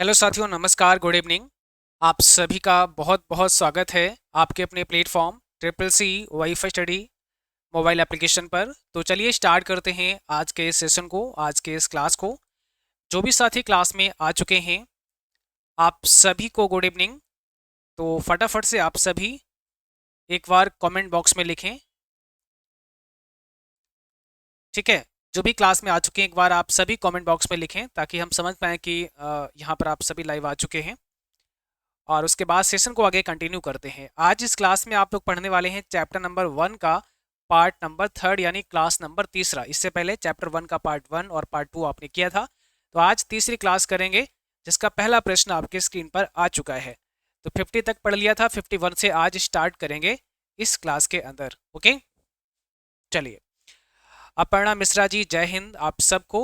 Hello साथियों, नमस्कार, good evening. आप सभी का बहुत बहुत स्वागत है आपके अपने platform triple C wifi study mobile application पर। तो चलिए स्टार्ट करते हैं आज के इस सेशन को, आज के इस क्लास को। जो भी साथी क्लास में आ चुके हैं, आप सभी को गुड इवनिंग। तो फटाफट से आप सभी एक बार कमेंट बॉक्स में लिखें, ठीक है। जो भी क्लास में आ चुके हैं, एक बार आप सभी कमेंट बॉक्स में लिखें ताकि हम समझ पाएँ कि यहाँ पर आप सभी लाइव आ चुके हैं। और उसके बाद सेशन को आगे कंटिन्यू करते हैं। आज इस क्लास में आप लोग पढ़ने वाले हैं चैप्टर नंबर 1 का पार्ट नंबर 3 यानी क्लास नंबर तीसरा। इससे पहले चैप्टर 1 का पार्ट 1 और पार्ट 2 आपने किया था। तो आज तीसरी क्लास करेंगे जिसका पहला प्रश्न आपके स्क्रीन पर आ चुका है। तो 50 तक पढ़ लिया था, 51 से आज स्टार्ट करेंगे इस क्लास के अंदर। ओके, चलिए। अपर्णा मिश्रा जी, जय हिंद आप सबको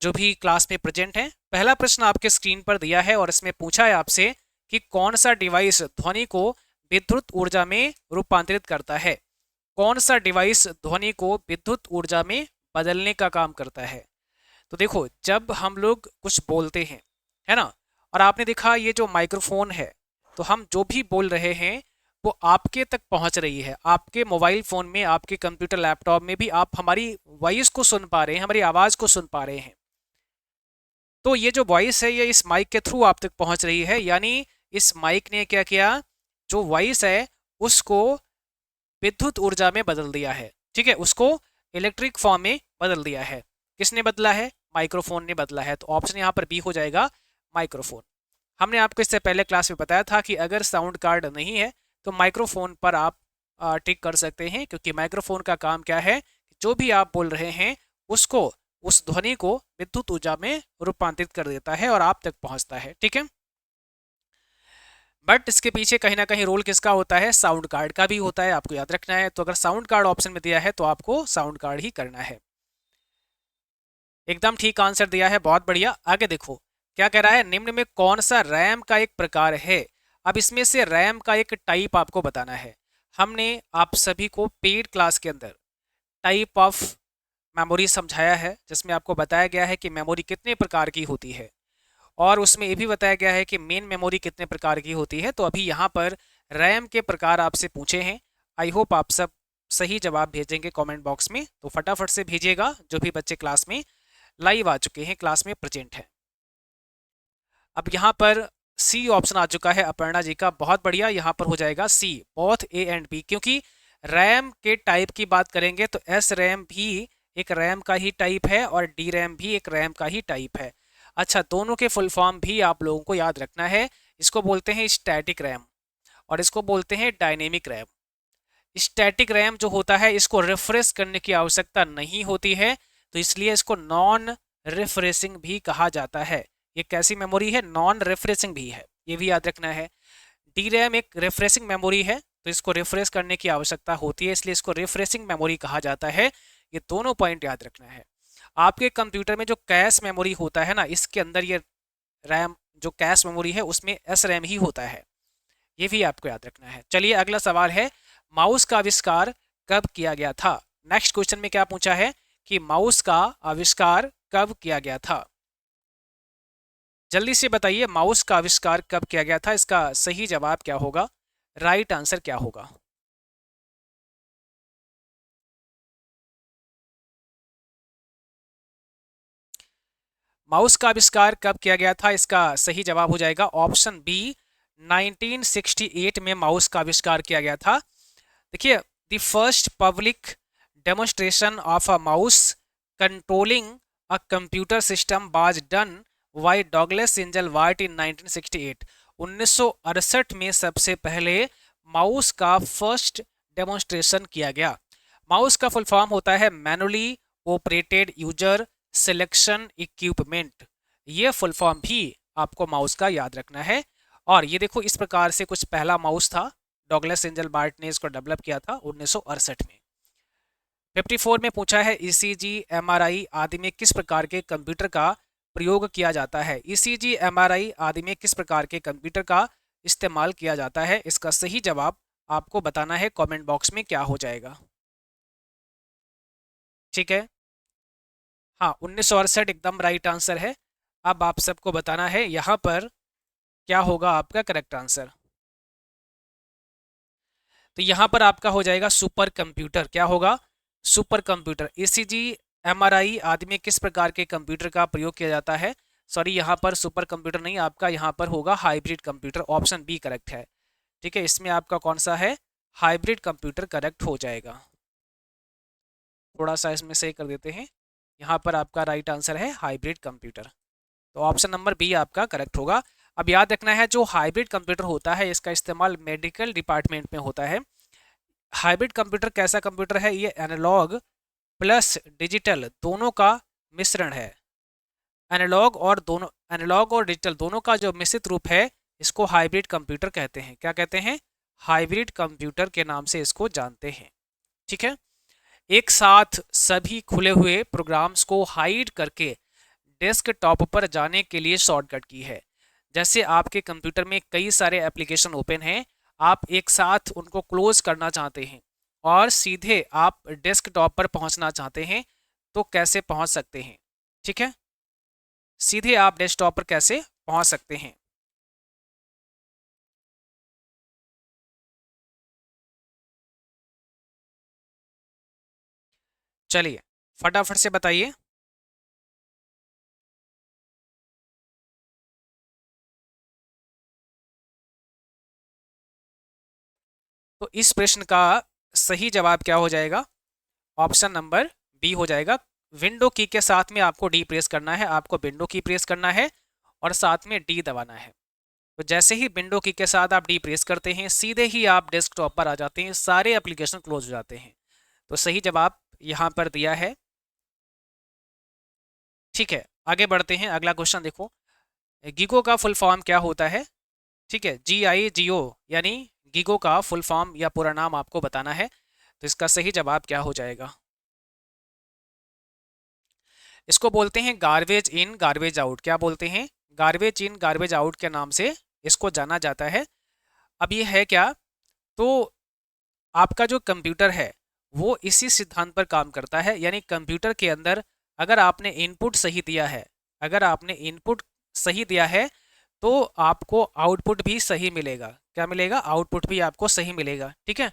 जो भी क्लास में प्रेजेंट हैं। पहला प्रश्न आपके स्क्रीन पर दिया है और इसमें पूछा है आपसे कि कौन सा डिवाइस ध्वनि को विद्युत ऊर्जा में रूपांतरित करता है। कौन सा डिवाइस ध्वनि को विद्युत ऊर्जा में बदलने का काम करता है। तो देखो, जब हम लोग कुछ बोलते हैं, है ना, और आपने देखा ये जो माइक्रोफोन है, तो हम जो भी बोल रहे हैं वो आपके तक पहुंच रही है। आपके मोबाइल फोन में, आपके कंप्यूटर लैपटॉप में भी आप हमारी वॉइस को सुन पा रहे हैं, हमारी आवाज़ को सुन पा रहे हैं। तो ये जो वॉइस है ये इस माइक के थ्रू आप तक पहुंच रही है, यानी इस माइक ने क्या किया, जो वॉइस है उसको विद्युत ऊर्जा में बदल दिया है। ठीक है, उसको इलेक्ट्रिक फॉर्म में बदल दिया है। किसने बदला है? माइक्रोफोन ने बदला है। तो ऑप्शन यहाँ पर बी हो जाएगा, माइक्रोफोन। हमने आपको इससे पहले क्लास में बताया था कि अगर साउंड कार्ड नहीं है तो माइक्रोफोन पर आप टिक कर सकते हैं, क्योंकि माइक्रोफोन का काम क्या है, जो भी आप बोल रहे हैं उसको, उस ध्वनि को विद्युत ऊर्जा में रूपांतरित कर देता है और आप तक पहुंचता है। ठीक है, बट इसके पीछे कहीं ना कहीं रोल किसका होता है? साउंड कार्ड का भी होता है, आपको याद रखना है। तो अगर साउंड कार्ड ऑप्शन में दिया है तो आपको साउंड कार्ड ही करना है। एकदम ठीक आंसर दिया है, बहुत बढ़िया। आगे देखो क्या कह रहा है, निम्न में कौन सा रैम का एक प्रकार है। अब इसमें से रैम का एक टाइप आपको बताना है। हमने आप सभी को पेड क्लास के अंदर टाइप ऑफ मेमोरी समझाया है, जिसमें आपको बताया गया है कि मेमोरी कितने प्रकार की होती है, और उसमें ये भी बताया गया है कि मेन मेमोरी कितने प्रकार की होती है। तो अभी यहाँ पर रैम के प्रकार आपसे पूछे हैं। आई होप आप सब सही जवाब भेजेंगे कमेंट बॉक्स में। तो फटाफट से भेजिएगा जो भी बच्चे क्लास में लाइव आ चुके हैं, क्लास में प्रेजेंट है। अब यहाँ पर सी ऑप्शन आ चुका है अपर्णा जी का, बहुत बढ़िया। यहाँ पर हो जाएगा सी, बोथ ए एंड बी, क्योंकि रैम के टाइप की बात करेंगे तो एस रैम भी एक रैम का ही टाइप है और डी रैम भी एक रैम का ही टाइप है। अच्छा, दोनों के फुल फॉर्म भी आप लोगों को याद रखना है। इसको बोलते हैं स्टैटिक रैम और इसको बोलते हैं डायनेमिक रैम। स्टैटिक रैम जो होता है इसको रिफ्रेश करने की आवश्यकता नहीं होती है, तो इसलिए इसको नॉन रिफ्रेशिंग भी कहा जाता है। ये कैसी मेमोरी है? नॉन रिफ्रेशिंग भी है, ये भी याद रखना है। डी रैम एक रिफ्रेशिंग मेमोरी है, तो इसको रिफ्रेश करने की आवश्यकता होती है, इसलिए इसको रिफ्रेशिंग मेमोरी कहा जाता है। ये दोनों पॉइंट याद रखना है। आपके कंप्यूटर में जो कैश मेमोरी होता है ना, इसके अंदर ये रैम जो कैश मेमोरी है उसमें एस रैम ही होता है, ये भी आपको याद रखना है। चलिए अगला सवाल है, माउस का आविष्कार कब किया गया था। नेक्स्ट क्वेश्चन में क्या पूछा है कि माउस का आविष्कार कब किया गया था। जल्दी से बताइए, माउस का आविष्कार कब किया गया था, इसका सही जवाब क्या होगा, राइट आंसर क्या होगा। माउस का आविष्कार कब किया गया था, इसका सही जवाब हो जाएगा ऑप्शन बी, 1968 में माउस का आविष्कार किया गया था। देखिए, the first public demonstration of a mouse controlling a computer system was done by Douglas angel white in 1968। 1968 में सबसे पहले माउस का फर्स्ट डेमोन्स्ट्रेशन किया गया। माउस का फुल फॉर्म होता है manually operated user selection equipment. ये फुल फॉर्म भी आपको माउस का याद रखना है। और ये देखो, इस प्रकार से कुछ पहला माउस था, डॉगलस एंजल बार्ट ने इसको डेवलप किया था 1968 में। 54 में पूछा है, ईसीजी एमआरआई आदि में किस प्रकार के कंप्यूटर का प्रयोग किया जाता है। ईसीजी एमआरआई आदि में किस प्रकार के कंप्यूटर का इस्तेमाल किया जाता है, इसका सही जवाब आपको बताना है। कमेंट बॉक्स में क्या हो जाएगा, ठीक है। हाँ, 1968 एकदम राइट आंसर है। अब आप सबको बताना है यहाँ पर क्या होगा आपका करेक्ट आंसर। तो यहाँ पर आपका हो जाएगा सुपर कंप्यूटर। क्या होगा? Super computer. ईसीजी, एमआरआई आदि में किस प्रकार के कंप्यूटर का प्रयोग किया जाता है? सॉरी, यहाँ पर सुपर कंप्यूटर नहीं, आपका यहाँ पर होगा hybrid computer. Option B correct है। ठीक है, इसमें आपका कौन सा है? हाइब्रिड कंप्यूटर करेक्ट हो जाएगा। थोड़ा सा इसमें सही कर देते हैं। यहाँ पर आपका राइट आंसर है हाइब्रिड कंप्यूटर। तो ऑप्शन नंबर बी आपका करेक्ट होगा। अब याद रखना है, जो हाइब्रिड कंप्यूटर होता है इसका इस्तेमाल मेडिकल डिपार्टमेंट में होता है। हाइब्रिड कंप्यूटर कैसा कंप्यूटर है? ये एनालॉग प्लस डिजिटल दोनों का मिश्रण है। एनालॉग और डिजिटल दोनों का जो मिश्रित रूप है, इसको हाइब्रिड कंप्यूटर कहते हैं। क्या कहते हैं? हाइब्रिड कंप्यूटर के नाम से इसको जानते हैं। ठीक है। एक साथ सभी खुले हुए प्रोग्राम्स को हाइड करके डेस्कटॉप पर जाने के लिए शॉर्टकट की है। जैसे आपके कंप्यूटर में कई सारे एप्लीकेशन ओपन हैं, आप एक साथ उनको क्लोज करना चाहते हैं और सीधे आप डेस्कटॉप पर पहुंचना चाहते हैं, तो कैसे पहुंच सकते हैं? ठीक है, सीधे आप डेस्कटॉप पर कैसे पहुंच सकते हैं? चलिए फटाफट से बताइए। तो इस प्रश्न का सही जवाब क्या हो जाएगा? ऑप्शन नंबर बी हो जाएगा। विंडो की के साथ में आपको डी प्रेस करना है, आपको विंडो की प्रेस करना है और साथ में डी दबाना है। तो जैसे ही विंडो की के साथ आप डी प्रेस करते हैं, सीधे ही आप डेस्कटॉप पर आ जाते हैं, सारे एप्लीकेशन क्लोज हो जाते हैं। तो सही जवाब यहाँ पर दिया है। ठीक है, आगे बढ़ते हैं। अगला क्वेश्चन देखो। गीगो का फुल फॉर्म क्या होता है? ठीक है, GIGO यानी गीगो का फुल फॉर्म या पूरा नाम आपको बताना है। तो इसका सही जवाब क्या हो जाएगा? इसको बोलते हैं गार्बेज इन गार्बेज आउट। क्या बोलते हैं? गार्बेज इन गार्बेज आउट के नाम से इसको जाना जाता है। अब ये है क्या? तो आपका जो कंप्यूटर है वो इसी सिद्धांत पर काम करता है, यानी कंप्यूटर के अंदर अगर आपने इनपुट सही दिया है, अगर आपने इनपुट सही दिया है तो आपको आउटपुट भी सही मिलेगा। क्या मिलेगा? आउटपुट भी आपको सही मिलेगा। ठीक है,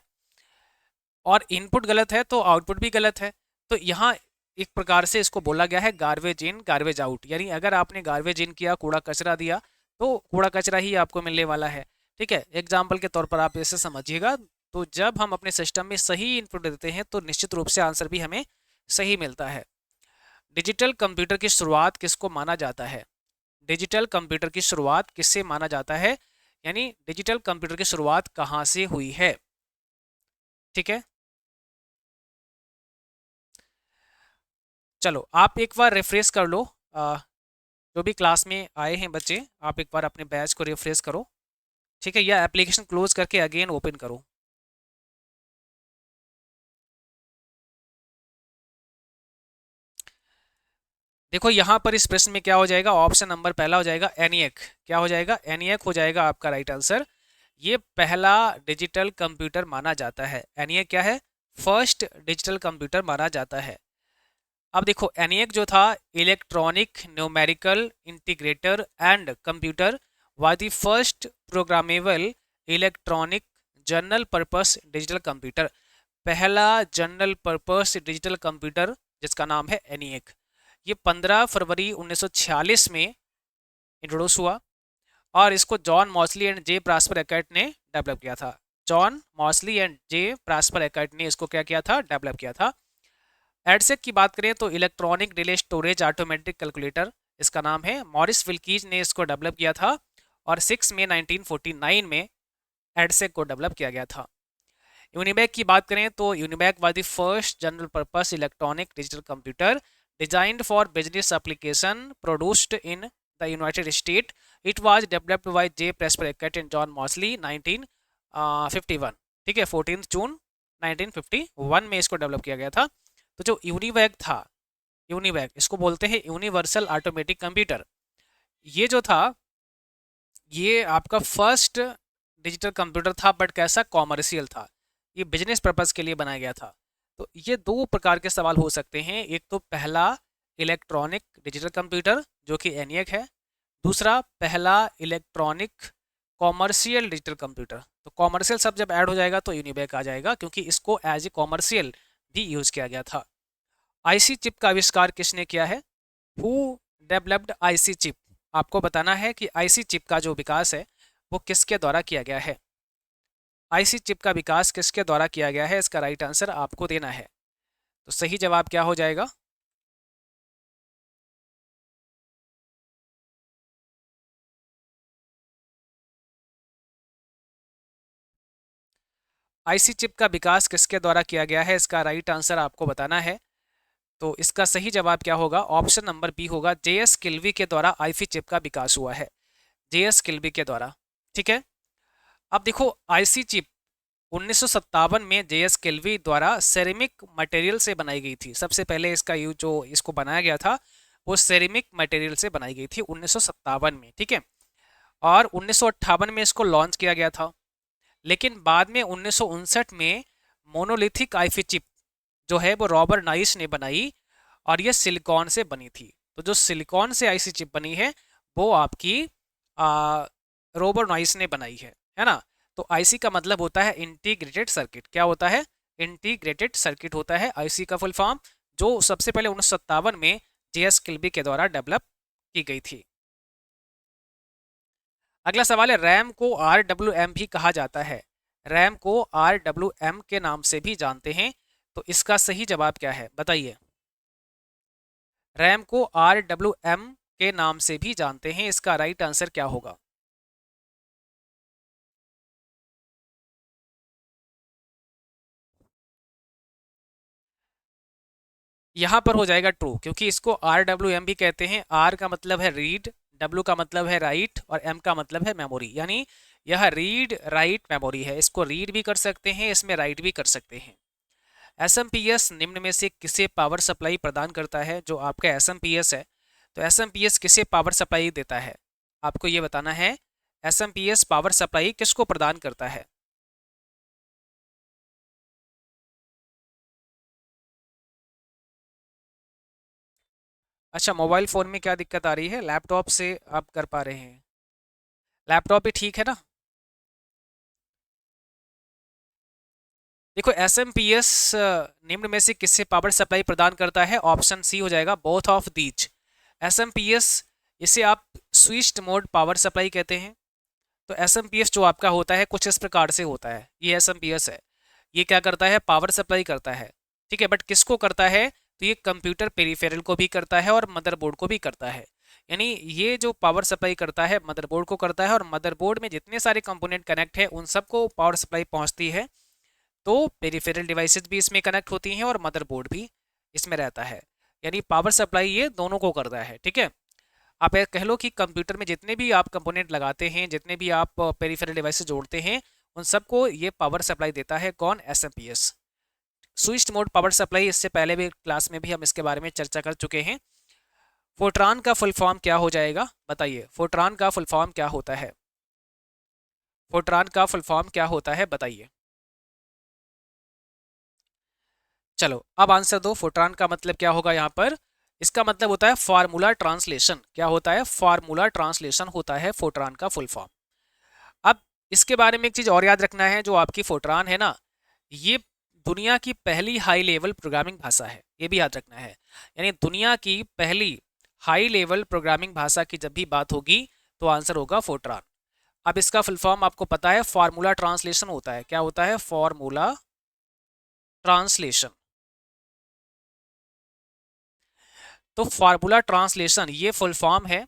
और इनपुट गलत है तो आउटपुट भी गलत है। तो यहाँ एक प्रकार से इसको बोला गया है गार्बेज इन गार्बेज आउट, यानी अगर आपने गार्बेज इन किया, कूड़ा कचरा दिया, तो कूड़ा कचरा ही आपको मिलने वाला है। ठीक है, एग्जाम्पल के तौर पर आप इसे समझिएगा। तो जब हम अपने सिस्टम में सही इनपुट देते हैं तो निश्चित रूप से आंसर भी हमें सही मिलता है। डिजिटल कंप्यूटर की शुरुआत किसको माना जाता है? डिजिटल कंप्यूटर की शुरुआत किससे माना जाता है, यानी डिजिटल कंप्यूटर की शुरुआत कहाँ से हुई है? ठीक है, चलो आप एक बार रिफ्रेश कर लो। जो भी क्लास में आए हैं बच्चे, आप एक बार अपने बैच को रिफ्रेश करो। ठीक है, या एप्लीकेशन क्लोज करके अगेन ओपन करो। देखो यहाँ पर इस प्रश्न में क्या हो जाएगा? ऑप्शन नंबर पहला हो जाएगा एनियक। क्या हो जाएगा? एनियक हो जाएगा आपका राइट आंसर। ये पहला डिजिटल कंप्यूटर माना जाता है। एनियक क्या है? फर्स्ट डिजिटल कंप्यूटर माना जाता है। अब देखो, एनियक जो था, electronic numerical integrator and computer was the first programmable electronic general purpose digital computer. पहला जनरल पर्पस डिजिटल कंप्यूटर जिसका नाम है एनियक, ये 15 फरवरी 1946 में इंट्रोड्यूस हुआ और इसको जॉन मॉसली एंड जे प्रास्पर एकर्ट ने डेवलप किया था। जॉन मॉसली एंड जे प्रास्पर एकर्ट ने इसको क्या किया था? डेवलप किया था। एडसेक की बात करें तो electronic delay storage automatic calculator इसका नाम है। मॉरिस विल्कीज ने इसको डेवलप किया था और 6 मई 1949 में एडसेक को डेवलप किया गया था। यूनिबैक की बात करें तो यूनिबैक was the first general purpose electronic digital computer designed for business application produced in the United State. It was developed by J Presper Eckert and John Mauchly 1951। ठीक है, 14 जून 1951 में इसको डेवलप किया गया था। तो जो यूनिवैक था, यूनिवैक इसको बोलते हैं यूनिवर्सल ऑटोमेटिक कंप्यूटर। ये जो था, ये आपका फर्स्ट डिजिटल कंप्यूटर था, बट कैसा? कॉमर्शियल था। ये बिजनेस पर्पस के लिए बनाया गया था। तो ये दो प्रकार के सवाल हो सकते हैं। एक तो पहला इलेक्ट्रॉनिक डिजिटल कंप्यूटर जो कि ENIAC है। दूसरा पहला इलेक्ट्रॉनिक कॉमर्शियल डिजिटल कंप्यूटर। तो कॉमर्शियल सब जब ऐड हो जाएगा तो यूनिबैक आ जाएगा, क्योंकि इसको एज ए कॉमर्शियल भी यूज किया गया था। आईसी चिप का आविष्कार किसने किया है? Who developed IC chip? आपको बताना है कि आईसी चिप का जो विकास है वो किसके द्वारा किया गया है। आईसी चिप का विकास किसके द्वारा किया गया है, इसका राइट आंसर आपको देना है। तो सही जवाब क्या हो जाएगा? आईसी चिप का विकास किसके द्वारा किया गया है, इसका राइट आंसर आपको बताना है। तो इसका सही जवाब क्या होगा? ऑप्शन नंबर बी होगा, जेएस किल्वी के द्वारा आईसी चिप का विकास हुआ है। जेएस किल्वी के द्वारा। ठीक है, अब देखो आईसी चिप 1957 में जेएस किल्वी द्वारा सेरेमिक मटेरियल से बनाई गई थी। सबसे पहले इसका यूज जो इसको बनाया गया था वो सेरेमिक मटेरियल से बनाई गई थी 1957 में। ठीक है, और 1958 में इसको लॉन्च किया गया था। लेकिन बाद में 1959 में मोनोलिथिक आईसी चिप जो है वो रॉबर्ट नाइस ने बनाई, और ये सिलिकॉन से बनी थी। तो जो सिलिकॉन से आईसी चिप बनी है वो आपकी रॉबर्ट नाइस ने बनाई है ना। तो आईसी का मतलब होता है इंटीग्रेटेड सर्किट। क्या होता है? इंटीग्रेटेड सर्किट होता है आईसी का फुल फॉर्म, जो सबसे पहले 1957 में जेएस किल्बी के द्वारा डेवलप की गई थी। अगला सवाल है, रैम को RWM भी कहा जाता है। रैम को RWM के नाम से भी जानते हैं। तो इसका सही जवाब क्या है, बताइए। रैम को RWM के नाम से भी जानते हैं, इसका राइट आंसर क्या होगा? यहां पर हो जाएगा ट्रू, क्योंकि इसको RWM भी कहते हैं। R का मतलब है रीड, W का मतलब है राइट, और M का मतलब है मेमोरी। यानी यह रीड राइट मेमोरी है। इसको रीड भी कर सकते हैं, इसमें राइट भी कर सकते हैं। एसएमपीएस निम्न में से किसे पावर सप्लाई प्रदान करता है? जो आपका एसएमपीएस है, तो एसएमपीएस किसे पावर सप्लाई देता है, आपको ये बताना है। एसएमपीएस पावर सप्लाई किसको प्रदान करता है? अच्छा, मोबाइल फ़ोन में क्या दिक्कत आ रही है? लैपटॉप से आप कर पा रहे हैं? लैपटॉप भी ठीक है ना? देखो एसएमपीएस निम्न में से किससे पावर सप्लाई प्रदान करता है? ऑप्शन सी हो जाएगा, बोथ ऑफ दीज। एसएमपीएस, इसे आप स्विच्ड मोड पावर सप्लाई कहते हैं। तो एसएमपीएस जो आपका होता है कुछ इस प्रकार से होता है। ये एसएमपीएस है, ये क्या करता है? पावर सप्लाई करता है। ठीक है, बट किसको करता है? तो ये कंप्यूटर पेरिफेरल को भी करता है और मदरबोर्ड को भी करता है। यानी ये जो पावर सप्लाई करता है मदरबोर्ड को करता है, और मदरबोर्ड में जितने सारे कंपोनेंट कनेक्ट है उन सबको पावर सप्लाई पहुंचती है। तो पेरिफेरल डिवाइसेस भी इसमें कनेक्ट होती हैं और मदरबोर्ड भी इसमें रहता है। यानी पावर सप्लाई ये दोनों को करता है। ठीक है, आप कह लो कि कंप्यूटर में जितने भी आप कंपोनेंट लगाते हैं, जितने भी आप पेरिफेरल डिवाइसेस जोड़ते हैं, उन सबको ये पावर सप्लाई देता है। कौन? SMPS. Switched mode power supply, इससे पहले भी क्लास में भी हम इसके बारे में चर्चा कर चुके हैं। फोर्ट्रान का फुल फॉर्म क्या हो जाएगा, बताइए। फोर्ट्रान का फुल फॉर्म क्या होता है? फोर्ट्रान का फुल फॉर्म क्या होता है, बताइए। चलो अब आंसर दो। फोर्ट्रान का मतलब क्या होगा यहाँ पर? इसका मतलब होता है फार्मूला ट्रांसलेशन। क्या होता है? फार्मूला ट्रांसलेशन होता है फोर्ट्रान का फुल फॉर्म। अब इसके बारे में एक चीज और याद रखना है, जो आपकी फोर्ट्रान है ना, ये दुनिया की पहली हाई लेवल प्रोग्रामिंग भाषा है। ये भी याद रखना है। यानी दुनिया की पहली हाई लेवल प्रोग्रामिंग भाषा की जब भी बात होगी तो आंसर होगा फोर्ट्रान। अब इसका फुल फॉर्म आपको पता है, फार्मूला ट्रांसलेशन होता है। क्या होता है? Formula translation. तो फार्मूला ट्रांसलेशन ये फुल फॉर्म है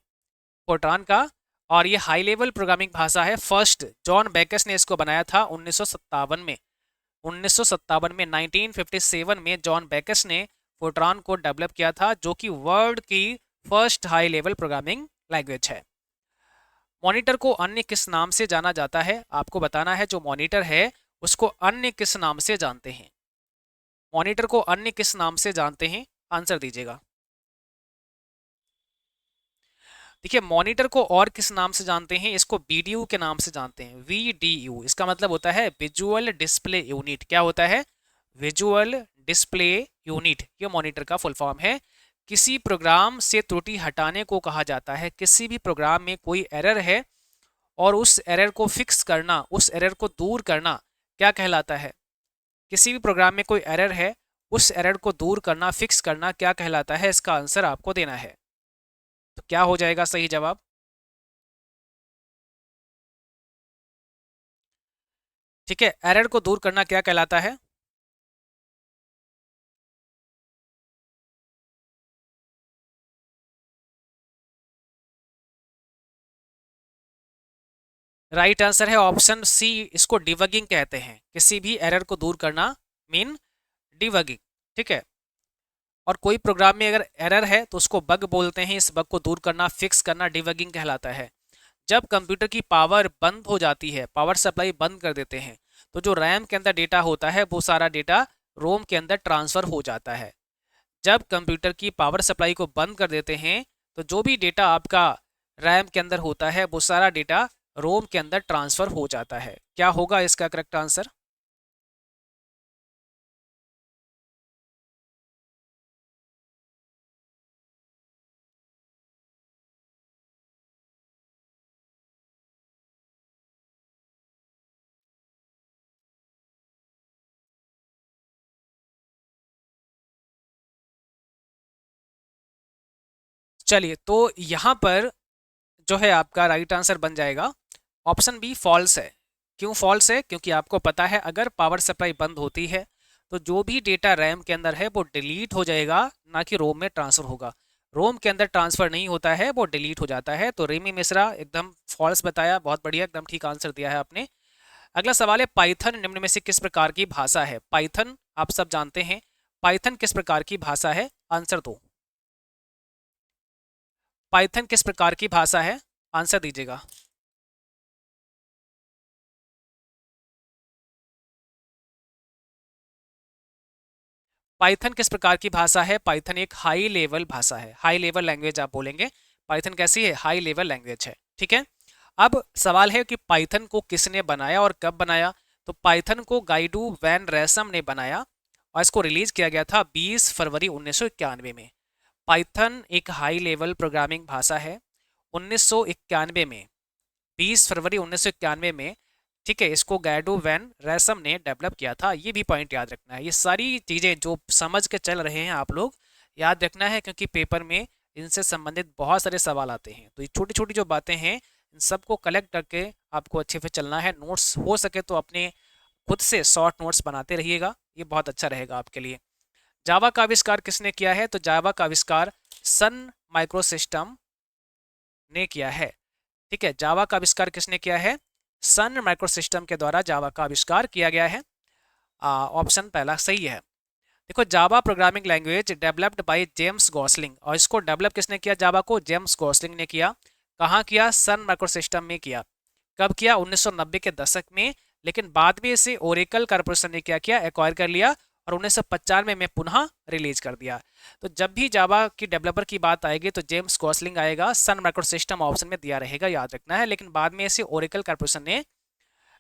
फोर्ट्रान का, और ये हाई लेवल प्रोग्रामिंग भाषा है। फर्स्ट जॉन बेकस ने इसको बनाया था 1957 में। 1957 में 1957 में जॉन बेकस ने फोर्ट्रान को डेवलप किया था, जो कि वर्ल्ड की first high level programming language है। मॉनिटर को अन्य किस नाम से जाना जाता है? आपको बताना है। जो मॉनिटर है उसको अन्य किस नाम से जानते हैं? मॉनिटर को अन्य किस नाम से जानते हैं? आंसर दीजिएगा। देखिए, मॉनिटर को और किस नाम से जानते हैं? इसको वीडीयू के नाम से जानते हैं। वीडीयू, इसका मतलब होता है विजुअल डिस्प्ले यूनिट। क्या होता है? विजुअल डिस्प्ले यूनिट, ये मॉनिटर का फुल फॉर्म है। किसी प्रोग्राम से त्रुटि हटाने को कहा जाता है। किसी भी प्रोग्राम में कोई एरर है और उस एरर को फिक्स करना, उस एरर को दूर करना क्या कहलाता है? किसी भी प्रोग्राम में कोई एरर है, उस एरर को दूर करना, फिक्स करना क्या कहलाता है? इसका आंसर आपको देना है। तो क्या हो जाएगा सही जवाब? ठीक है, एरर को दूर करना क्या कहलाता है? राइट आंसर है ऑप्शन सी, इसको डिबगिंग कहते हैं। किसी भी एरर को दूर करना मीन डिबगिंग। ठीक है, और कोई प्रोग्राम में अगर एरर है तो उसको बग बोलते हैं। इस बग को दूर करना, फिक्स करना डिबगिंग कहलाता है। जब कंप्यूटर की पावर बंद हो जाती है, पावर सप्लाई बंद कर देते हैं, तो जो रैम के अंदर डेटा होता है वो सारा डेटा रोम के अंदर ट्रांसफर हो जाता है। जब कंप्यूटर की पावर सप्लाई को बंद कर देते हैं तो जो भी डेटा आपका रैम के अंदर होता है वो सारा डेटा रोम के अंदर ट्रांसफर हो जाता है। क्या होगा इसका करेक्ट आंसर? चलिए, तो यहाँ पर जो है आपका राइट आंसर बन जाएगा ऑप्शन बी, फॉल्स है। क्यों फॉल्स है? क्योंकि आपको पता है अगर पावर सप्लाई बंद होती है तो जो भी डेटा रैम के अंदर है वो डिलीट हो जाएगा, ना कि रोम में ट्रांसफर होगा। रोम के अंदर ट्रांसफर नहीं होता है, वो डिलीट हो जाता है। तो रेमी मिश्रा एकदम फॉल्स बताया, बहुत बढ़िया, एकदम ठीक आंसर दिया है आपने। अगला सवाल है, पाइथन निम्न में से किस प्रकार की भाषा है? पाइथन आप सब जानते हैं, पाइथन किस प्रकार की भाषा है? आंसर दो। पाइथन किस प्रकार की भाषा है? आंसर दीजिएगा। पाइथन किस प्रकार की भाषा है? पाइथन एक हाई लेवल भाषा है, हाई लेवल लैंग्वेज आप बोलेंगे। पाइथन कैसी है? हाई लेवल लैंग्वेज है। ठीक है, अब सवाल है कि पाइथन को किसने बनाया और कब बनाया? तो पाइथन को गाइडू वैन रैसम ने बनाया और इसको रिलीज किया गया था 20 फरवरी 1991 में। पाइथन एक हाई लेवल प्रोग्रामिंग भाषा है। 1991 में, 20 फरवरी 1991 में, ठीक है, इसको गैडो वैन रैसम ने डेवलप किया था। ये भी पॉइंट याद रखना है। ये सारी चीज़ें जो समझ के चल रहे हैं आप लोग, याद रखना है, क्योंकि पेपर में इनसे संबंधित बहुत सारे सवाल आते हैं। तो ये छोटी छोटी जो बातें हैं इन सबको कलेक्ट करके आपको अच्छे से चलना है। नोट्स हो सके तो अपने खुद से शॉर्ट नोट्स बनाते रहिएगा, ये बहुत अच्छा रहेगा आपके लिए। जावा का आविष्कार किसने किया है? तो जावा का आविष्कार सन माइक्रोसिस्टम ने किया है। ठीक है, जावा का आविष्कार किसने किया है? सन माइक्रोसिस्टम के द्वारा जावा का आविष्कार किया गया है। ऑप्शन पहला सही है। देखो, Java programming language developed by James Gosling, और इसको डेवलप किसने किया? जावा को जेम्स गॉसलिंग ने किया। कहाँ किया? सन माइक्रोसिस्टम में किया। कब किया? 1990 के दशक में। लेकिन बाद में इसे ओरेकल कारपोरेशन ने क्या किया? एक्वायर कर लिया और 1995 में पुनः रिलीज कर दिया। तो जब भी जावा की डेवलपर की बात आएगी तो जेम्स गॉसलिंग आएगा, सन माइक्रोसिस्टम ऑप्शन में दिया रहेगा, याद रखना है। लेकिन बाद में इसे ओरेकल कारपोरेशन ने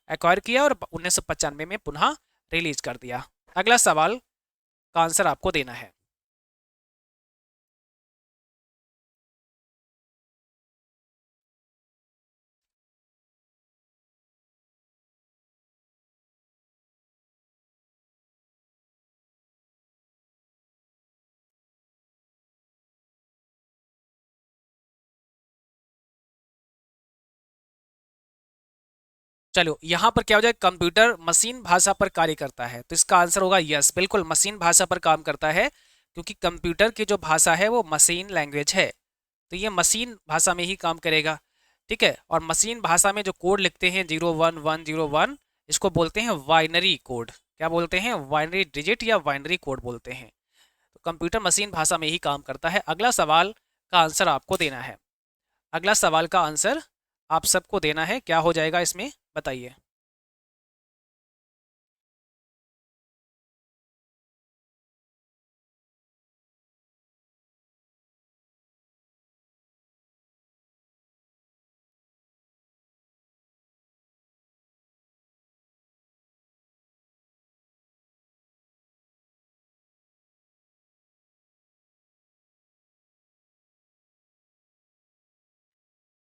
एक्वायर किया और 1995 में पुनः रिलीज कर दिया। अगला सवाल का आंसर आपको देना है। चलो, यहाँ पर क्या हो जाए, कंप्यूटर मशीन भाषा पर कार्य करता है, तो इसका आंसर होगा यस, बिल्कुल मशीन भाषा पर काम करता है। क्योंकि कंप्यूटर की जो भाषा है वो मशीन लैंग्वेज है, तो ये मशीन भाषा में ही काम करेगा। ठीक है, और मशीन भाषा में जो कोड लिखते हैं 01101, इसको बोलते हैं वाइनरी कोड। क्या बोलते हैं? वाइनरी डिजिट या वाइनरी कोड बोलते हैं। तो कंप्यूटर मशीन भाषा में ही काम करता है। अगला सवाल का आंसर आपको देना है। अगला सवाल का आंसर आप सबको देना है। क्या हो जाएगा इसमें, बताइए।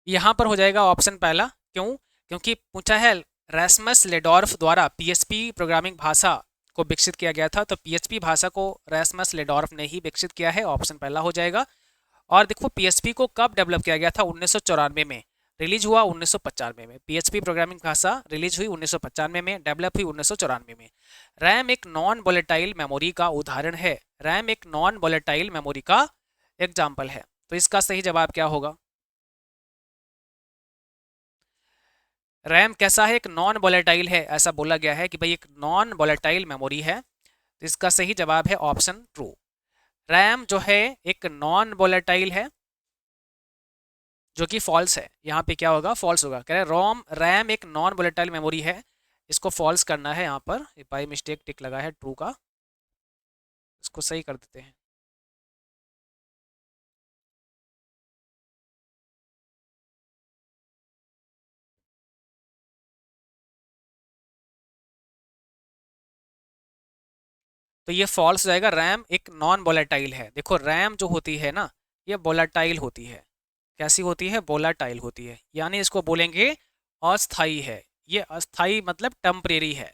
यहाँ पर हो जाएगा ऑप्शन पहला। क्यों? क्योंकि पूछा है रैस्मस लेडॉर्फ द्वारा पीएचपी प्रोग्रामिंग भाषा को विकसित किया गया था, तो पीएचपी भाषा को रैस्मस लेडॉर्फ ने ही विकसित किया है, ऑप्शन पहला हो जाएगा। और देखो पीएचपी को कब डेवलप किया गया था? 1994 में, रिलीज हुआ 1995 में। पीएचपी प्रोग्रामिंग भाषा रिलीज हुई 1995 में, डेवलप हुई 1994 में। रैम एक नॉन वोलेटाइल मेमोरी का उदाहरण है। रैम एक नॉन वोलेटाइल मेमोरी का एग्जाम्पल है। तो इसका सही जवाब क्या होगा? रैम कैसा है? एक नॉन वोलेटाइल है, ऐसा बोला गया है कि भाई एक नॉन वोलेटाइल मेमोरी है। तो इसका सही जवाब है ऑप्शन ट्रू। रैम जो है एक नॉन वोलेटाइल है, जो कि फॉल्स है। यहाँ पे क्या होगा? फॉल्स होगा। कह रहे रैम एक नॉन वोलेटाइल मेमोरी है, इसको फॉल्स करना है। यहाँ पर बाई मिस्टेक टिक लगा है ट्रू का, इसको सही कर देते हैं। तो ये फॉल्स हो जाएगा। रैम एक नॉन वोलेटाइल है। देखो रैम जो होती है ना, ये वोलेटाइल होती है। कैसी होती है? वोलेटाइल होती है, यानी इसको बोलेंगे अस्थाई है। ये अस्थाई मतलब टेम्परेरी है।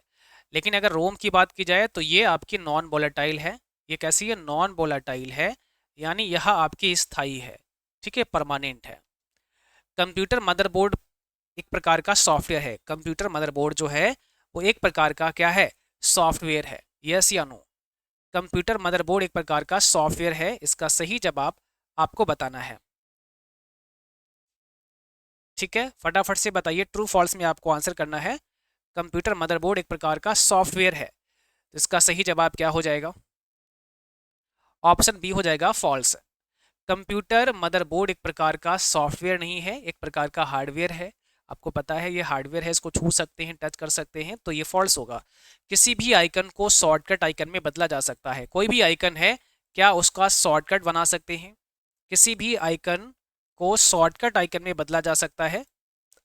लेकिन अगर रोम की बात की जाए तो ये आपकी नॉन वोलेटाइल है। ये कैसी है? नॉन वोलेटाइल है, यानी यह आपकी स्थाई है। ठीक है, परमानेंट है। कंप्यूटर मदरबोर्ड एक प्रकार का सॉफ्टवेयर है। कंप्यूटर मदरबोर्ड जो है वो एक प्रकार का क्या है? सॉफ्टवेयर है। यस या नो? कंप्यूटर मदरबोर्ड एक प्रकार का सॉफ्टवेयर है, इसका सही जवाब आपको बताना है। ठीक है, फटाफट से बताइए, ट्रू फॉल्स में आपको आंसर करना है। कंप्यूटर मदरबोर्ड एक प्रकार का सॉफ्टवेयर है, तो इसका सही जवाब क्या हो जाएगा? ऑप्शन बी हो जाएगा फॉल्स। कंप्यूटर मदरबोर्ड एक प्रकार का सॉफ्टवेयर नहीं है, एक प्रकार का हार्डवेयर है। आपको पता है ये हार्डवेयर है, इसको छू सकते हैं, टच कर सकते हैं, तो ये फॉल्स होगा। किसी भी आइकन को शॉर्टकट आइकन में बदला जा सकता है। कोई भी आइकन है, क्या उसका शॉर्टकट बना सकते हैं? किसी भी आइकन को शॉर्टकट आइकन में बदला जा सकता है?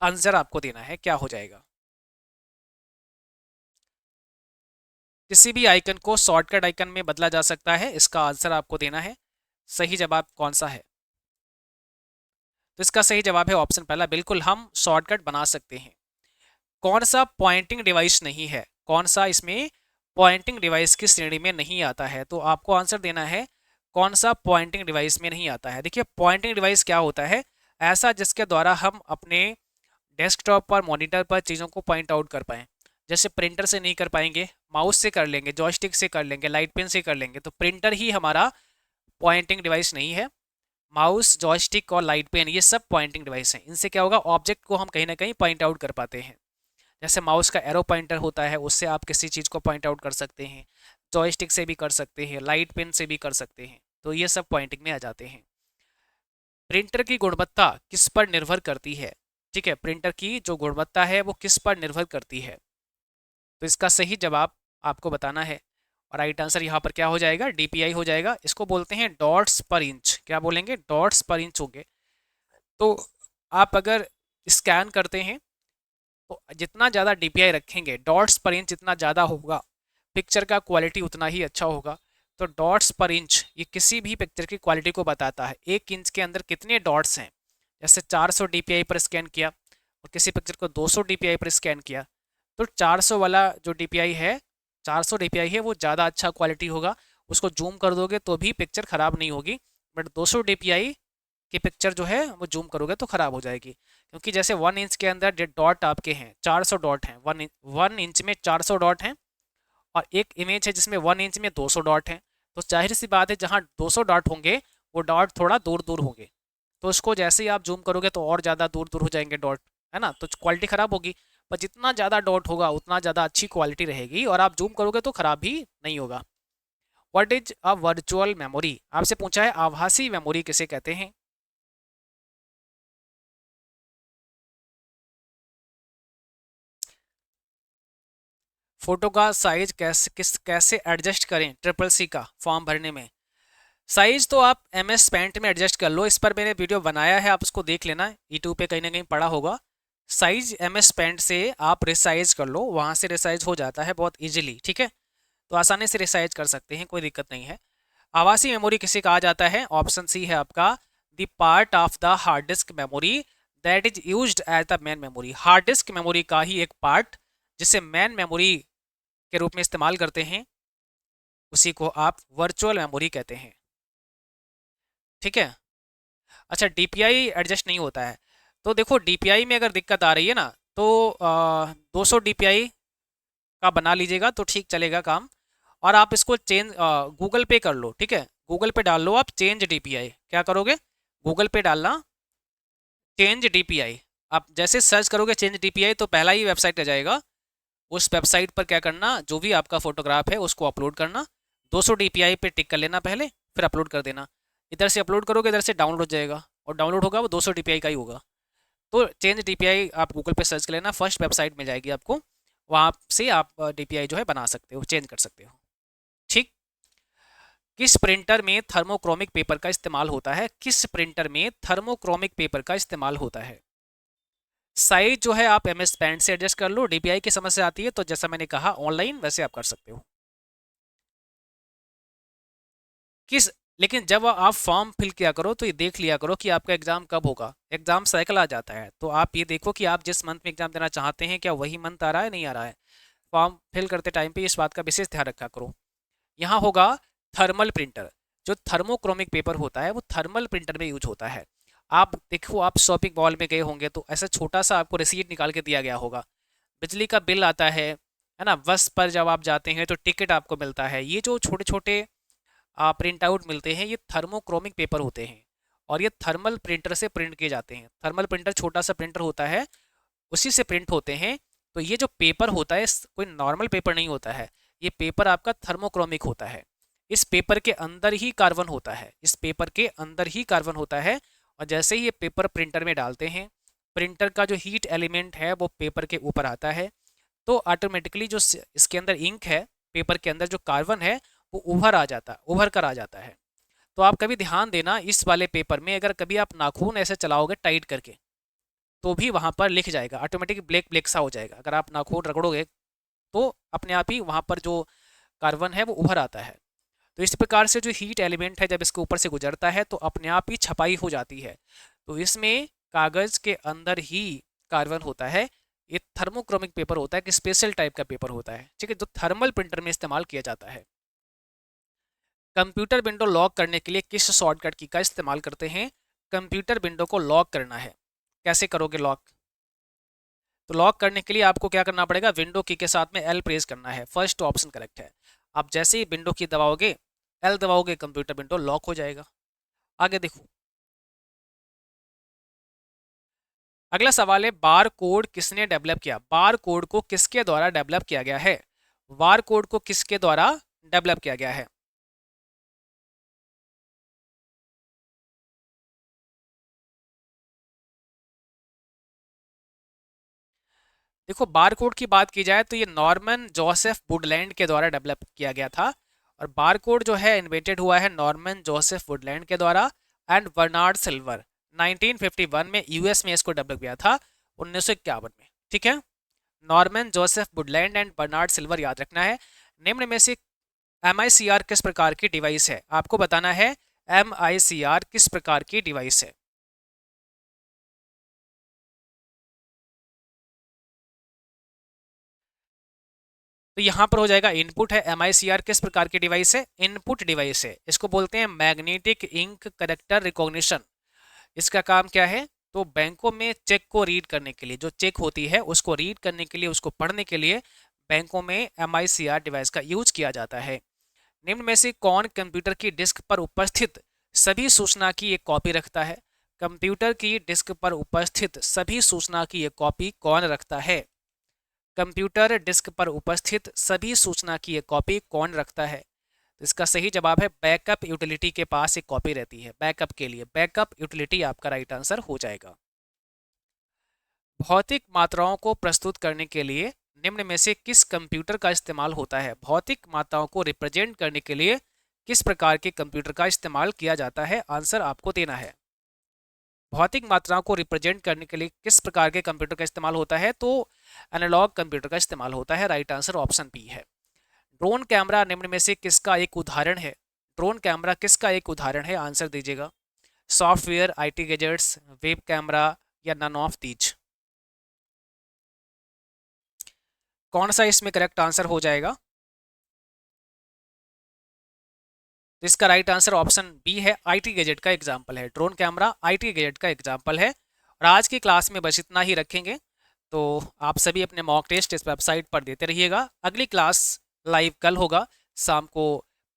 आंसर आपको देना है, क्या हो जाएगा? किसी भी आइकन को शॉर्टकट आइकन में बदला जा सकता है, इसका आंसर आपको देना है। सही जवाब कौन सा है? तो इसका सही जवाब है ऑप्शन पहला, बिल्कुल हम शॉर्टकट बना सकते हैं। कौन सा पॉइंटिंग डिवाइस नहीं है? कौन सा इसमें पॉइंटिंग डिवाइस की श्रेणी में नहीं आता है? तो आपको आंसर देना है कौन सा पॉइंटिंग डिवाइस में नहीं आता है। देखिए पॉइंटिंग डिवाइस क्या होता है? ऐसा जिसके द्वारा हम अपने डेस्कटॉप पर, मॉनिटर पर चीज़ों को पॉइंट आउट कर पाएँ। जैसे प्रिंटर से नहीं कर पाएंगे, माउस से कर लेंगे, जॉयस्टिक से कर लेंगे, लाइट पेन से कर लेंगे, तो प्रिंटर ही हमारा पॉइंटिंग डिवाइस नहीं है। माउस, जॉयस्टिक और लाइट पेन ये सब पॉइंटिंग डिवाइस हैं। इनसे क्या होगा? ऑब्जेक्ट को हम कहीं ना कहीं पॉइंट आउट कर पाते हैं। जैसे माउस का एरो पॉइंटर होता है, उससे आप किसी चीज़ को पॉइंट आउट कर सकते हैं। जॉयस्टिक से भी कर सकते हैं, लाइट पेन से भी कर सकते हैं, तो ये सब पॉइंटिंग में आ जाते हैं। प्रिंटर की गुणवत्ता किस पर निर्भर करती है? ठीक है, प्रिंटर की जो गुणवत्ता है वो किस पर निर्भर करती है? तो इसका सही जवाब आपको बताना है। और राइट आंसर यहाँ पर क्या हो जाएगा? डीपीआई हो जाएगा। इसको बोलते हैं डॉट्स पर इंच। क्या बोलेंगे? डॉट्स पर इंच होंगे। तो आप अगर स्कैन करते हैं तो जितना ज़्यादा डीपीआई रखेंगे, डॉट्स पर इंच जितना ज़्यादा होगा, पिक्चर का क्वालिटी उतना ही अच्छा होगा। तो डॉट्स पर इंच ये किसी भी पिक्चर की क्वालिटी को बताता है। एक इंच के अंदर कितने डॉट्स हैं? जैसे 400 डीपीआई पर स्कैन किया और किसी पिक्चर को 200 डीपीआई पर स्कैन किया, तो 400 वाला जो डीपीआई है, 400 डीपीआई है, वो ज़्यादा अच्छा क्वालिटी होगा। उसको जूम कर दोगे तो भी पिक्चर ख़राब नहीं होगी। बट 200 डीपीआई की पिक्चर जो है वो जूम करोगे तो ख़राब हो जाएगी। क्योंकि जैसे 1 इंच के अंदर जो डॉट आपके हैं 400 डॉट हैं, 1 इंच में 400 डॉट हैं, और एक इमेज है जिसमें 1 इंच में 200 डॉट हैं। तो जाहिर सी बात है जहाँ 200 डॉट होंगे वो डॉट थोड़ा दूर दूर होंगे, तो उसको जैसे ही आप जूम करोगे तो और ज़्यादा दूर दूर हो जाएंगे डॉट, है ना? तो क्वालिटी ख़राब होगी। पर जितना ज़्यादा डॉट होगा उतना ज़्यादा अच्छी क्वालिटी रहेगी, और आप जूम करोगे तो ख़राब भी नहीं होगा। What is a virtual memory? आपसे पूछा है आभासी मेमोरी किसे कहते हैं? फोटो का साइज कैसे एडजस्ट करें ट्रिपल सी का फॉर्म भरने में? साइज तो आप एम एस पेंट में एडजस्ट कर लो, इस पर मैंने वीडियो बनाया है, आप उसको देख लेना, यूट्यूब पे कहीं ना कहीं पड़ा होगा। साइज एम एस पेंट से आप रिसाइज कर लो, वहाँ से रिसाइज हो जाता है बहुत इजीली। ठीक है, तो आसानी से रिसाइज कर सकते हैं, कोई दिक्कत नहीं है। आभासी मेमोरी किसे कहा जाता है? ऑप्शन सी है आपका, the part of the hard disk memory that is used as the main memory. Hard disk memory का ही एक पार्ट जिसे मेन मेमोरी के रूप में इस्तेमाल करते हैं, उसी को आप वर्चुअल मेमोरी कहते हैं। ठीक है। अच्छा, डीपीआई एडजस्ट नहीं होता है, तो देखो डीपीआई में अगर दिक्कत आ रही है ना, तो 200 डीपीआई का बना लीजिएगा तो ठीक चलेगा काम। और आप इसको चेंज गूगल पे कर लो, ठीक है, गूगल पे डाल लो आप चेंज डीपीआई। क्या करोगे, गूगल पे डालना चेंज डीपीआई। आप जैसे सर्च करोगे चेंज डीपीआई तो पहला ही वेबसाइट आ जाएगा। उस वेबसाइट पर क्या करना, जो भी आपका फोटोग्राफ है उसको अपलोड करना, 200 डीपीआई पे टिक कर लेना पहले, फिर अपलोड कर देना। इधर से अपलोड करोगे, इधर से डाउनलोड हो जाएगा, और डाउनलोड होगा वो 200 डीपीआई का ही होगा। तो चेंज डीपीआई आप गूगल पे सर्च कर लेना, फर्स्ट वेबसाइट मिल जाएगी आपको, वहाँ से आप डीपीआई जो है बना सकते हो, चेंज कर सकते हो। ठीक। किस प्रिंटर में थर्मोक्रोमिक पेपर का इस्तेमाल होता है, किस प्रिंटर में थर्मोक्रोमिक पेपर का इस्तेमाल होता है। साइज जो है आप एम एस पेंट से एडजस्ट कर लो, डीपीआई की समस्या आती है तो जैसा मैंने कहा ऑनलाइन वैसे आप कर सकते हो। किस, लेकिन जब आप फॉर्म फिल किया करो तो ये देख लिया करो कि आपका एग्जाम कब होगा। एग्जाम साइकिल आ जाता है, तो आप ये देखो कि आप जिस मंथ में एग्जाम देना चाहते हैं क्या वही मंथ आ रहा है, नहीं आ रहा है। फॉर्म फिल करते टाइम पे इस बात का विशेष ध्यान रखा करो। यहाँ होगा थर्मल प्रिंटर। जो थर्मोक्रोमिक पेपर होता है वो थर्मल प्रिंटर में यूज होता है। आप देखो, आप शॉपिंग मॉल में गए होंगे तो ऐसा छोटा सा आपको रिसीट निकाल के दिया गया होगा। बिजली का बिल आता है ना, बस पर जब आप जाते हैं तो टिकट आपको मिलता है। ये जो छोटे छोटे प्रिंट आउट मिलते हैं, ये थर्मोक्रोमिक पेपर होते हैं, और ये थर्मल प्रिंटर से प्रिंट किए जाते हैं। थर्मल प्रिंटर छोटा सा प्रिंटर होता है, उसी से प्रिंट होते हैं। तो ये जो पेपर होता है कोई नॉर्मल पेपर नहीं होता है, ये पेपर आपका थर्मोक्रोमिक होता है। इस पेपर के अंदर ही कार्बन होता है, इस पेपर के अंदर ही कार्बन होता है। और जैसे ही ये पेपर प्रिंटर में डालते हैं, प्रिंटर का जो हीट एलिमेंट है वो पेपर के ऊपर आता है, तो ऑटोमेटिकली जो इसके अंदर इंक है, पेपर के अंदर जो कार्बन है वो उभर कर आ जाता है। तो आप कभी ध्यान देना, इस वाले पेपर में अगर कभी आप नाखून ऐसे चलाओगे टाइट करके, तो भी वहाँ पर लिख जाएगा, ऑटोमेटिक ब्लैक ब्लैक सा हो जाएगा। अगर आप नाखून रगड़ोगे तो अपने आप ही वहाँ पर जो कार्बन है वो उभर आता है। तो इस प्रकार से जो हीट एलिमेंट है जब इसके ऊपर से गुजरता है तो अपने आप ही छपाई हो जाती है। तो इसमें कागज के अंदर ही कार्बन होता है। ये थर्मोक्रोमिक पेपर होता है, कि स्पेशल टाइप का पेपर होता है, ठीक है, जो थर्मल प्रिंटर में इस्तेमाल किया जाता है। कंप्यूटर विंडो लॉक करने के लिए किस शॉर्टकट की का इस्तेमाल करते हैं। कंप्यूटर विंडो को लॉक करना है, कैसे करोगे लॉक। तो लॉक करने के लिए आपको क्या करना पड़ेगा, विंडो की के साथ में एल प्रेस करना है। फर्स्ट ऑप्शन करेक्ट है। आप जैसे ही विंडो की दबाओगे, एल दबाओगे, कंप्यूटर विंडो लॉक हो जाएगा। आगे देखो, अगला सवाल है बार कोड किसने डेवलप किया। बार कोड को किसके द्वारा डेवलप किया गया है। बार कोड को किसके द्वारा डेवलप किया गया है। देखो, बार कोड की बात की जाए तो ये नॉर्मन जोसेफ वुडलैंड के द्वारा डेवलप किया गया था। और बार कोड जो है इन्वेंटेड हुआ है नॉर्मन जोसेफ वुडलैंड के द्वारा एंड बर्नार्ड सिल्वर। 1951 में यूएस में इसको डेवलप किया था, 1951 में। ठीक है, Norman Joseph Woodland and Bernard Silver याद रखना है। निम्न में से MICR किस प्रकार की डिवाइस है, आपको बताना है। MICR किस प्रकार की डिवाइस है। तो यहाँ पर हो जाएगा इनपुट है। MICR किस प्रकार की डिवाइस है, इनपुट डिवाइस है। इसको बोलते हैं मैग्नेटिक इंक करेक्टर रिकॉग्निशन। इसका काम क्या है, तो बैंकों में चेक को रीड करने के लिए, जो चेक होती है उसको रीड करने के लिए, उसको पढ़ने के लिए बैंकों में MICR डिवाइस का यूज किया जाता है। निम्न में से कौन कंप्यूटर की डिस्क पर उपस्थित सभी सूचना की एक कॉपी रखता है। कंप्यूटर की डिस्क पर उपस्थित सभी सूचना की एक कॉपी कौन रखता है। कंप्यूटर डिस्क पर उपस्थित सभी सूचना की एक कॉपी कौन रखता है। तो इसका सही जवाब है बैकअप यूटिलिटी के पास एक कॉपी रहती है। बैकअप के लिए बैकअप यूटिलिटी आपका राइट आंसर हो जाएगा। भौतिक मात्राओं को प्रस्तुत करने के लिए निम्न में से किस कंप्यूटर का इस्तेमाल होता है। भौतिक मात्राओं को रिप्रेजेंट करने के लिए किस प्रकार के कंप्यूटर का इस्तेमाल किया जाता है, आंसर आपको देना है। भौतिक मात्राओं को रिप्रेजेंट करने के लिए किस प्रकार के कंप्यूटर का इस्तेमाल होता है, तो एनालॉग कंप्यूटर का इस्तेमाल होता है। राइट आंसर ऑप्शन बी है। ड्रोन कैमरा निम्न में से किसका एक उदाहरण है। ड्रोन कैमरा किसका एक उदाहरण है, आंसर दीजिएगा। Software, IT gadgets, web camera, या नन ऑफ दीज? कौन सा इसमें करेक्ट आंसर हो जाएगा? तो इसका राइट आंसर ऑप्शन बी है, आईटी गैजेट का एग्जाम्पल है। ड्रोन कैमरा आईटी गैजेट का एग्जाम्पल है। और आज की क्लास में बस इतना ही रखेंगे। तो आप सभी अपने मॉक टेस्ट इस वेबसाइट पर देते रहिएगा। अगली क्लास लाइव कल होगा शाम को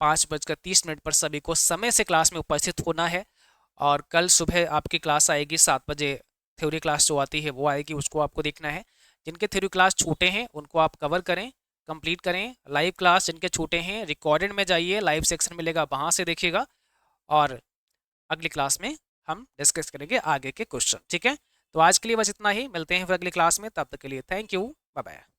5:30 पर। सभी को समय से क्लास में उपस्थित होना है। और कल सुबह आपकी क्लास आएगी 7 बजे। थ्योरी क्लास जो आती है वो आएगी, उसको आपको देखना है। जिनके थ्योरी क्लास छूटे हैं उनको आप कवर करें, कंप्लीट करें। लाइव क्लास जिनके छूटे हैं रिकॉर्डेड में जाइए, लाइव सेक्शन मिलेगा वहाँ से देखिएगा। और अगली क्लास में हम डिस्कस करेंगे आगे के क्वेश्चन, ठीक है? तो आज के लिए बस इतना ही, मिलते हैं फिर अगली क्लास में। तब तक के लिए थैंक यू, बाय बाय।